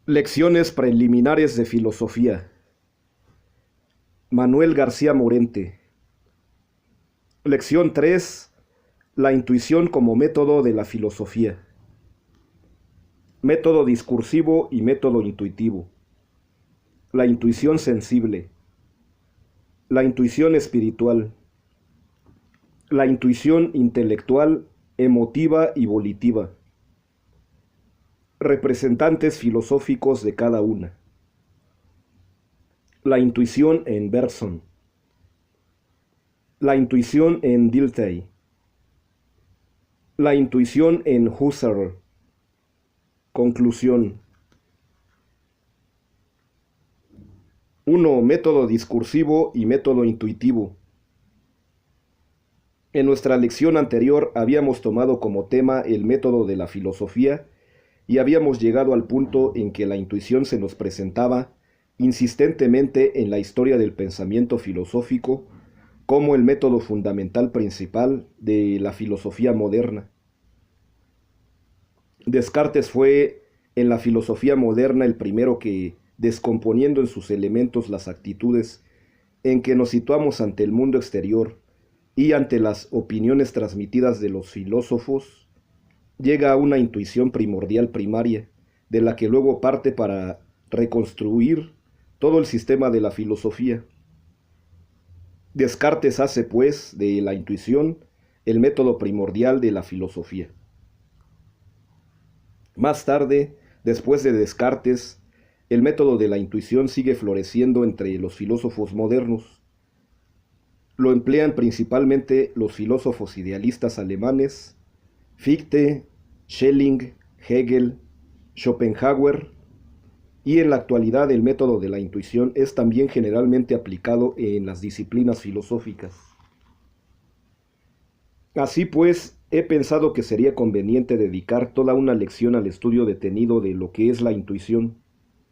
Lecciones preliminares de filosofía. Manuel García Morente. Lección 3. La intuición como método de la filosofía. Método discursivo y método intuitivo. La intuición sensible. La intuición espiritual. La intuición intelectual, emotiva y volitiva. Representantes filosóficos de cada una. La intuición en Bergson. La intuición en Dilthey. La intuición en Husserl. Conclusión. 1. Método discursivo y método intuitivo. En nuestra lección anterior habíamos tomado como tema el método de la filosofía y habíamos llegado al punto en que la intuición se nos presentaba insistentemente en la historia del pensamiento filosófico como el método fundamental principal de la filosofía moderna. Descartes fue en la filosofía moderna el primero que, descomponiendo en sus elementos las actitudes en que nos situamos ante el mundo exterior y ante las opiniones transmitidas de los filósofos, llega a una intuición primordial primaria, de la que luego parte para reconstruir todo el sistema de la filosofía. Descartes hace, pues, de la intuición el método primordial de la filosofía. Más tarde, después de Descartes, el método de la intuición sigue floreciendo entre los filósofos modernos. Lo emplean principalmente los filósofos idealistas alemanes, Fichte, Schelling, Hegel, Schopenhauer, y en la actualidad el método de la intuición es también generalmente aplicado en las disciplinas filosóficas. Así pues, he pensado que sería conveniente dedicar toda una lección al estudio detenido de lo que es la intuición,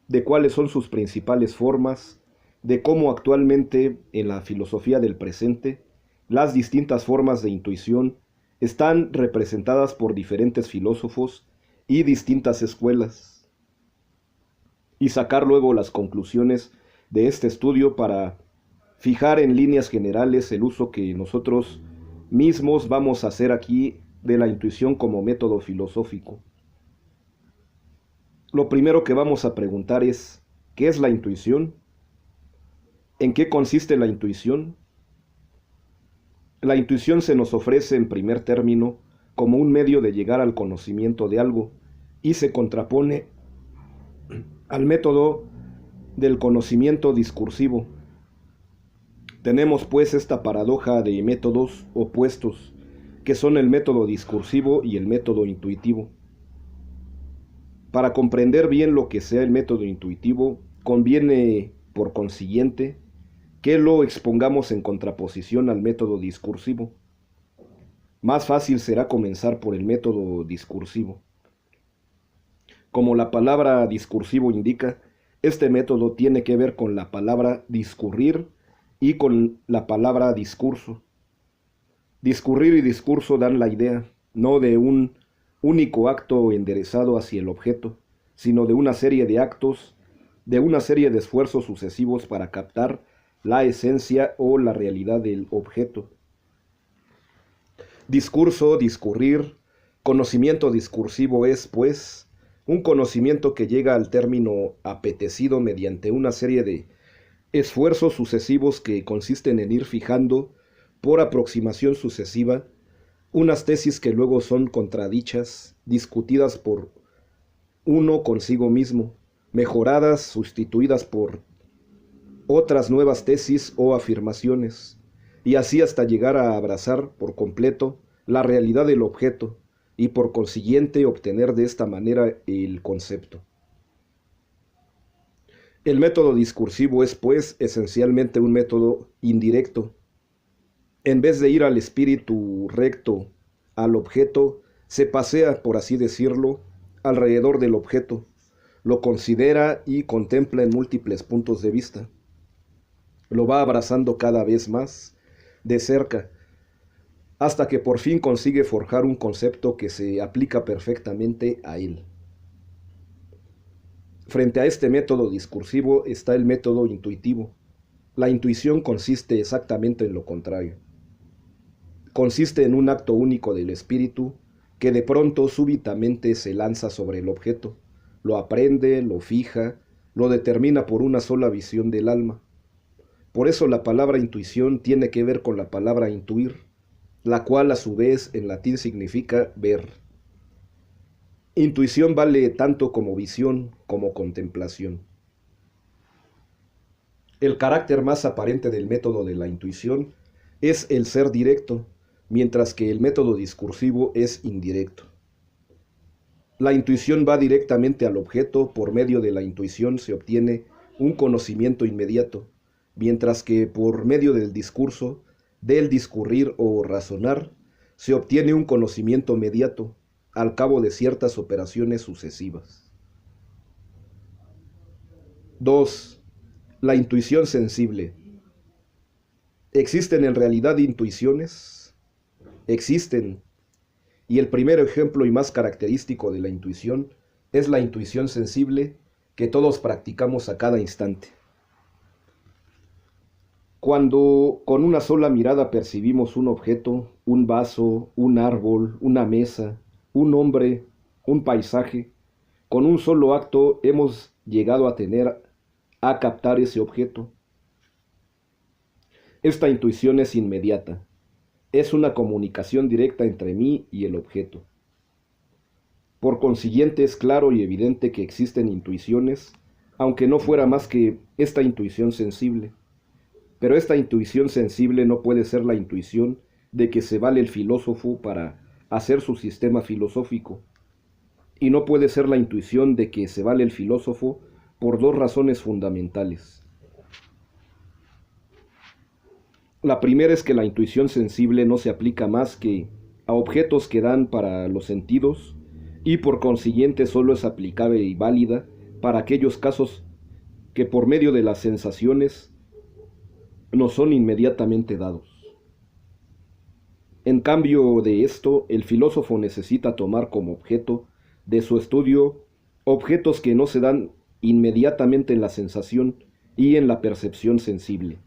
de cuáles son sus principales formas, de cómo actualmente en la filosofía del presente las distintas formas de intuición están representadas por diferentes filósofos y distintas escuelas, y sacar luego las conclusiones de este estudio para fijar en líneas generales el uso que nosotros mismos vamos a hacer aquí de la intuición como método filosófico. Lo primero que vamos a preguntar es, ¿qué es la intuición? ¿En qué consiste la intuición? La intuición se nos ofrece en primer término como un medio de llegar al conocimiento de algo y se contrapone al método del conocimiento discursivo. Tenemos pues esta paradoja de métodos opuestos, que son el método discursivo y el método intuitivo. Para comprender bien lo que sea el método intuitivo, conviene, por consiguiente, que lo expongamos en contraposición al método discursivo. Más fácil será comenzar por el método discursivo. Como la palabra discursivo indica, este método tiene que ver con la palabra discurrir y con la palabra discurso. Discurrir y discurso dan la idea, no de un único acto enderezado hacia el objeto, sino de una serie de actos, de una serie de esfuerzos sucesivos para captar la esencia o la realidad del objeto. Discurso, discurrir, conocimiento discursivo es, pues, un conocimiento que llega al término apetecido mediante una serie de esfuerzos sucesivos que consisten en ir fijando, por aproximación sucesiva, unas tesis que luego son contradichas, discutidas por uno consigo mismo, mejoradas, sustituidas por otras nuevas tesis o afirmaciones, y así hasta llegar a abrazar por completo la realidad del objeto y por consiguiente obtener de esta manera el concepto. El método discursivo es, pues, esencialmente un método indirecto. En vez de ir al espíritu recto, al objeto, se pasea, por así decirlo, alrededor del objeto, lo considera y contempla en múltiples puntos de vista. Lo va abrazando cada vez más de cerca, hasta que por fin consigue forjar un concepto que se aplica perfectamente a él. Frente a este método discursivo está el método intuitivo. La intuición consiste exactamente en lo contrario. Consiste en un acto único del espíritu que de pronto súbitamente se lanza sobre el objeto, lo aprende, lo fija, lo determina por una sola visión del alma. Por eso la palabra intuición tiene que ver con la palabra intuir, la cual a su vez en latín significa ver. Intuición vale tanto como visión como contemplación. El carácter más aparente del método de la intuición es el ser directo, mientras que el método discursivo es indirecto. La intuición va directamente al objeto. Por medio de la intuición se obtiene un conocimiento inmediato, mientras que por medio del discurso, del discurrir o razonar, se obtiene un conocimiento mediato al cabo de ciertas operaciones sucesivas. 2. La intuición sensible. ¿Existen en realidad intuiciones? Existen. Y el primer ejemplo y más característico de la intuición es la intuición sensible que todos practicamos a cada instante. Cuando con una sola mirada percibimos un objeto, un vaso, un árbol, una mesa, un hombre, un paisaje, con un solo acto hemos llegado a captar ese objeto. Esta intuición es inmediata. Es una comunicación directa entre mí y el objeto. Por consiguiente, es claro y evidente que existen intuiciones, aunque no fuera más que esta intuición sensible. Pero esta intuición sensible no puede ser la intuición de que se vale el filósofo para hacer su sistema filosófico. Y no puede ser la intuición de que se vale el filósofo por dos razones fundamentales. La primera es que la intuición sensible no se aplica más que a objetos que dan para los sentidos y por consiguiente solo es aplicable y válida para aquellos casos que por medio de las sensaciones nos son inmediatamente dados. En cambio de esto, el filósofo necesita tomar como objeto de su estudio objetos que no se dan inmediatamente en la sensación y en la percepción sensible.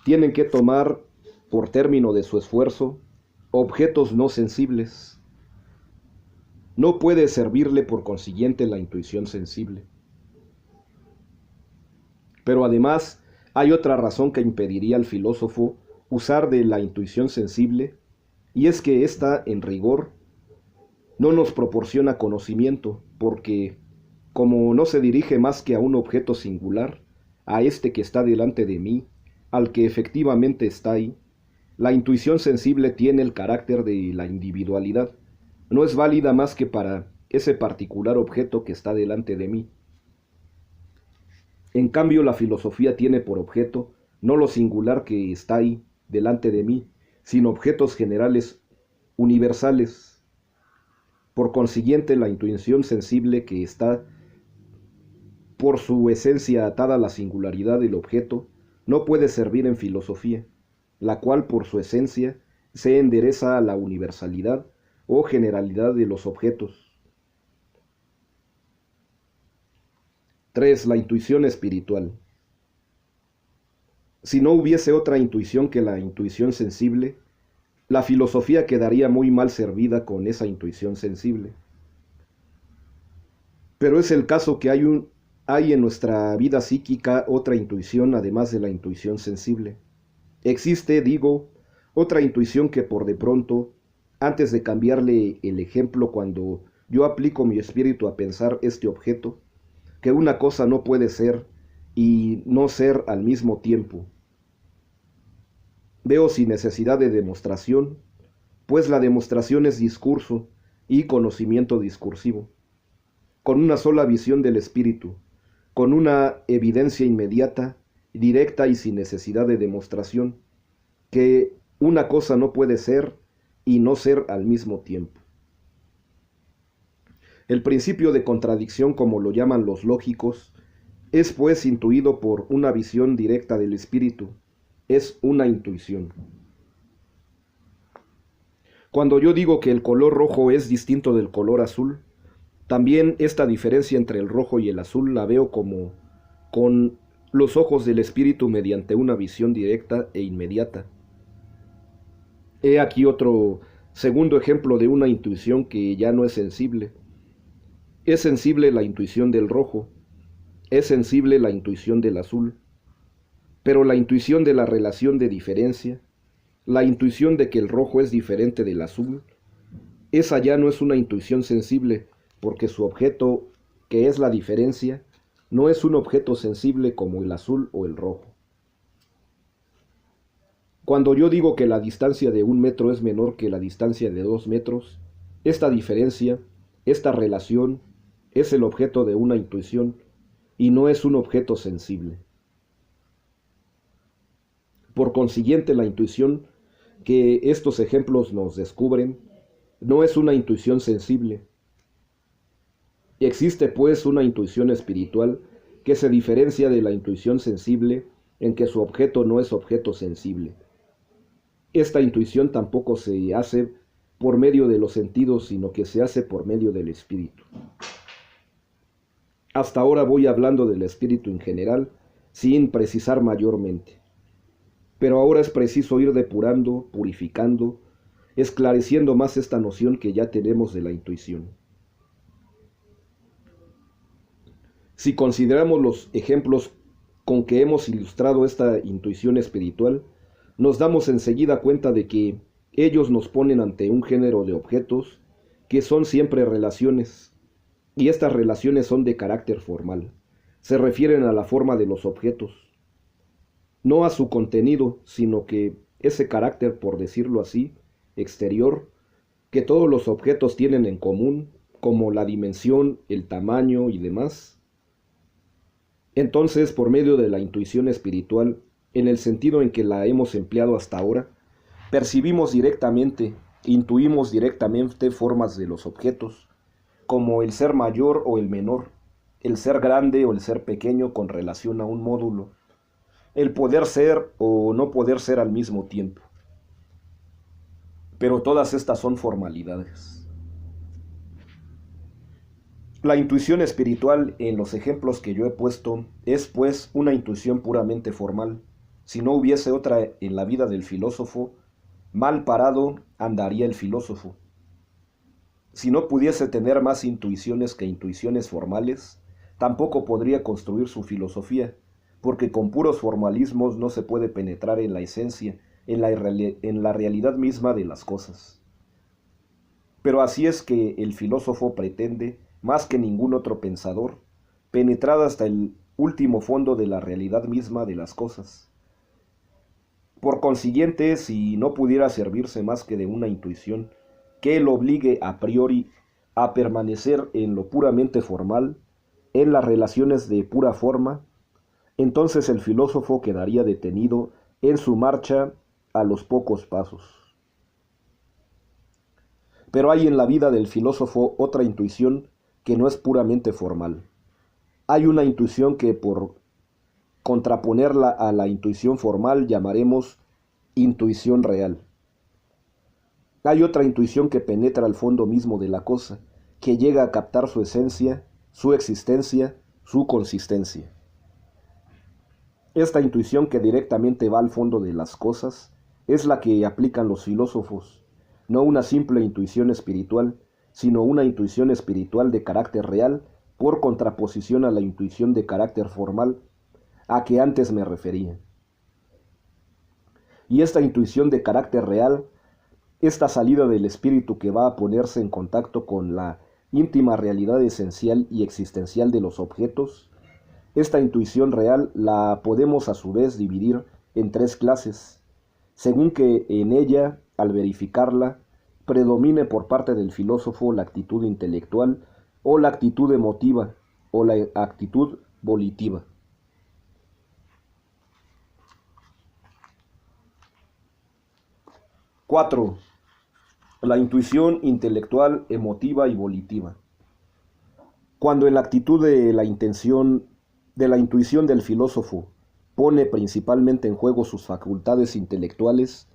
Tienen que tomar, por término de su esfuerzo, objetos no sensibles. No puede servirle por consiguiente la intuición sensible. Pero además, hay otra razón que impediría al filósofo usar de la intuición sensible, y es que ésta, en rigor, no nos proporciona conocimiento, porque, como no se dirige más que a un objeto singular, a este que está delante de mí, al que efectivamente está ahí, la intuición sensible tiene el carácter de la individualidad. No es válida más que para ese particular objeto que está delante de mí. En cambio, la filosofía tiene por objeto no lo singular que está ahí delante de mí, sino objetos generales, universales. Por consiguiente, la intuición sensible que está por su esencia atada a la singularidad del objeto no puede servir en filosofía, la cual por su esencia se endereza a la universalidad o generalidad de los objetos. 3. La intuición espiritual. Si no hubiese otra intuición que la intuición sensible, la filosofía quedaría muy mal servida con esa intuición sensible. Pero es el caso que hay en nuestra vida psíquica otra intuición además de la intuición sensible. Existe, digo, otra intuición que por de pronto, antes de cambiarle el ejemplo cuando yo aplico mi espíritu a pensar este objeto, que una cosa no puede ser y no ser al mismo tiempo. Veo sin necesidad de demostración, pues la demostración es discurso y conocimiento discursivo. Con una sola visión del espíritu, con una evidencia inmediata, directa y sin necesidad de demostración, que una cosa no puede ser y no ser al mismo tiempo. El principio de contradicción, como lo llaman los lógicos, es pues intuido por una visión directa del espíritu, es una intuición. Cuando yo digo que el color rojo es distinto del color azul, También esta diferencia entre el rojo y el azul la veo como con los ojos del espíritu mediante una visión directa e inmediata. He aquí otro segundo ejemplo de una intuición que ya no es sensible. Es sensible la intuición del rojo, es sensible la intuición del azul, pero la intuición de la relación de diferencia, la intuición de que el rojo es diferente del azul, esa ya no es una intuición sensible, porque su objeto, que es la diferencia, no es un objeto sensible como el azul o el rojo. Cuando yo digo que la distancia de 1 metro es menor que la distancia de 2 metros, esta diferencia, esta relación, es el objeto de una intuición y no es un objeto sensible. Por consiguiente, la intuición que estos ejemplos nos descubren no es una intuición sensible. Existe pues una intuición espiritual que se diferencia de la intuición sensible en que su objeto no es objeto sensible. Esta intuición tampoco se hace por medio de los sentidos, sino que se hace por medio del espíritu. Hasta ahora voy hablando del espíritu en general, sin precisar mayormente. Pero ahora es preciso ir depurando, purificando, esclareciendo más esta noción que ya tenemos de la intuición. Si consideramos los ejemplos con que hemos ilustrado esta intuición espiritual, nos damos enseguida cuenta de que ellos nos ponen ante un género de objetos que son siempre relaciones, y estas relaciones son de carácter formal. Se refieren a la forma de los objetos, no a su contenido, sino que ese carácter, por decirlo así, exterior, que todos los objetos tienen en común, como la dimensión, el tamaño y demás. Entonces, por medio de la intuición espiritual, en el sentido en que la hemos empleado hasta ahora, percibimos directamente, intuimos directamente formas de los objetos, como el ser mayor o el menor, el ser grande o el ser pequeño con relación a un módulo, el poder ser o no poder ser al mismo tiempo. Pero todas estas son formalidades. La intuición espiritual en los ejemplos que yo he puesto es pues una intuición puramente formal. Si no hubiese otra en la vida del filósofo, mal parado andaría el filósofo. Si no pudiese tener más intuiciones que intuiciones formales, tampoco podría construir su filosofía, porque con puros formalismos no se puede penetrar en la esencia, en la realidad misma de las cosas. Pero así es que el filósofo pretende, más que ningún otro pensador, penetrar hasta el último fondo de la realidad misma de las cosas. Por consiguiente, si no pudiera servirse más que de una intuición que lo obligue a priori a permanecer en lo puramente formal, en las relaciones de pura forma, entonces el filósofo quedaría detenido en su marcha a los pocos pasos. Pero hay en la vida del filósofo otra intuición que no es puramente formal. Hay una intuición que, por contraponerla a la intuición formal, llamaremos intuición real. Hay otra intuición que penetra al fondo mismo de la cosa, que llega a captar su esencia, su existencia, su consistencia. Esta intuición que directamente va al fondo de las cosas es la que aplican los filósofos, no una simple intuición espiritual, sino una intuición espiritual de carácter real, por contraposición a la intuición de carácter formal a que antes me refería. Y esta intuición de carácter real, esta salida del espíritu que va a ponerse en contacto con la íntima realidad esencial y existencial de los objetos, esta intuición real la podemos a su vez dividir en 3 clases, según que en ella, al verificarla, predomine por parte del filósofo la actitud intelectual o la actitud emotiva o la actitud volitiva. ¡4! La intuición intelectual, emotiva y volitiva. Cuando en la actitud de la intuición del filósofo pone principalmente en juego sus facultades intelectuales,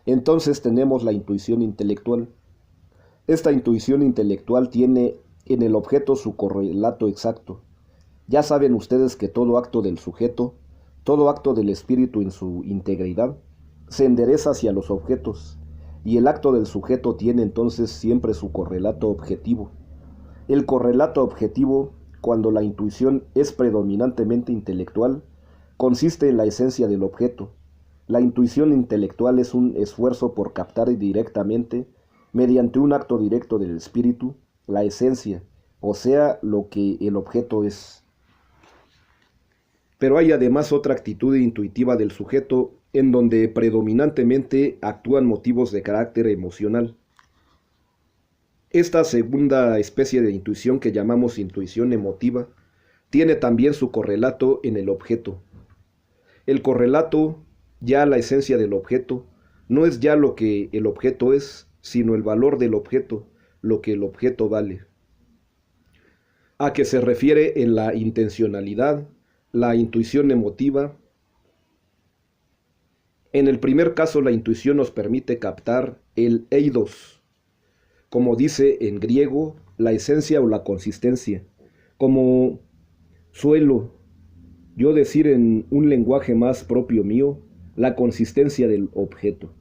entonces tenemos la intuición intelectual. Esta intuición intelectual tiene en el objeto su correlato exacto. Ya saben ustedes que todo acto del sujeto, todo acto del espíritu en su integridad, se endereza hacia los objetos, y el acto del sujeto tiene entonces siempre su correlato objetivo. El correlato objetivo, cuando la intuición es predominantemente intelectual, consiste en la esencia del objeto. La intuición intelectual es un esfuerzo por captar directamente, mediante un acto directo del espíritu, la esencia, o sea, lo que el objeto es. Pero hay además otra actitud intuitiva del sujeto en donde predominantemente actúan motivos de carácter emocional. Esta segunda especie de intuición que llamamos intuición emotiva tiene también su correlato en el objeto. El correlato, ya la esencia del objeto, no es ya lo que el objeto es, sino el valor del objeto, lo que el objeto vale. ¿A qué se refiere en la intencionalidad, la intuición emotiva? En el primer caso, la intuición nos permite captar el eidos, como dice en griego, la esencia o la consistencia, como suelo yo decir en un lenguaje más propio mío, la consistencia del objeto.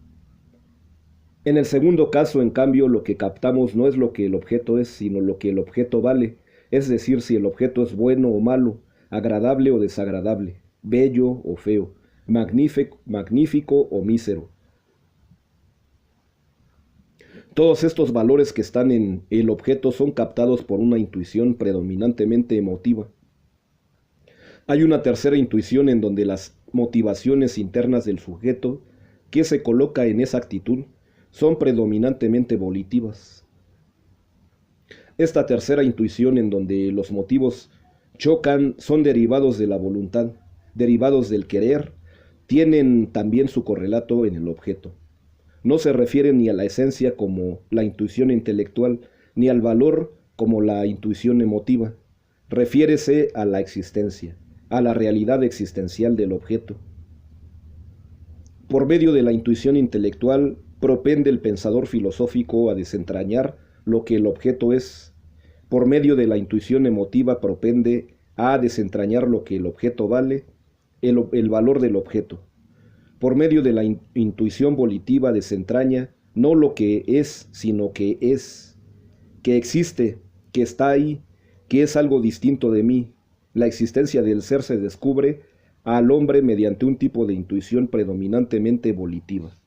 En el segundo caso, en cambio, lo que captamos no es lo que el objeto es, sino lo que el objeto vale, es decir, si el objeto es bueno o malo, agradable o desagradable, bello o feo, magnífico o mísero. Todos estos valores que están en el objeto son captados por una intuición predominantemente emotiva. Hay una tercera intuición en donde las motivaciones internas del sujeto que se coloca en esa actitud son predominantemente volitivas. Esta tercera intuición en donde los motivos chocan son derivados de la voluntad, derivados del querer, tienen también su correlato en el objeto. No se refiere ni a la esencia como la intuición intelectual, ni al valor como la intuición emotiva. Refiérese a la existencia, a la realidad existencial del objeto. Por medio de la intuición intelectual, propende el pensador filosófico a desentrañar lo que el objeto es. Por medio de la intuición emotiva, propende a desentrañar lo que el objeto vale, el valor del objeto. Por medio de la intuición volitiva desentraña no lo que es, sino que es, que existe, que está ahí, que es algo distinto de mí. La existencia del ser se descubre al hombre mediante un tipo de intuición predominantemente volitiva.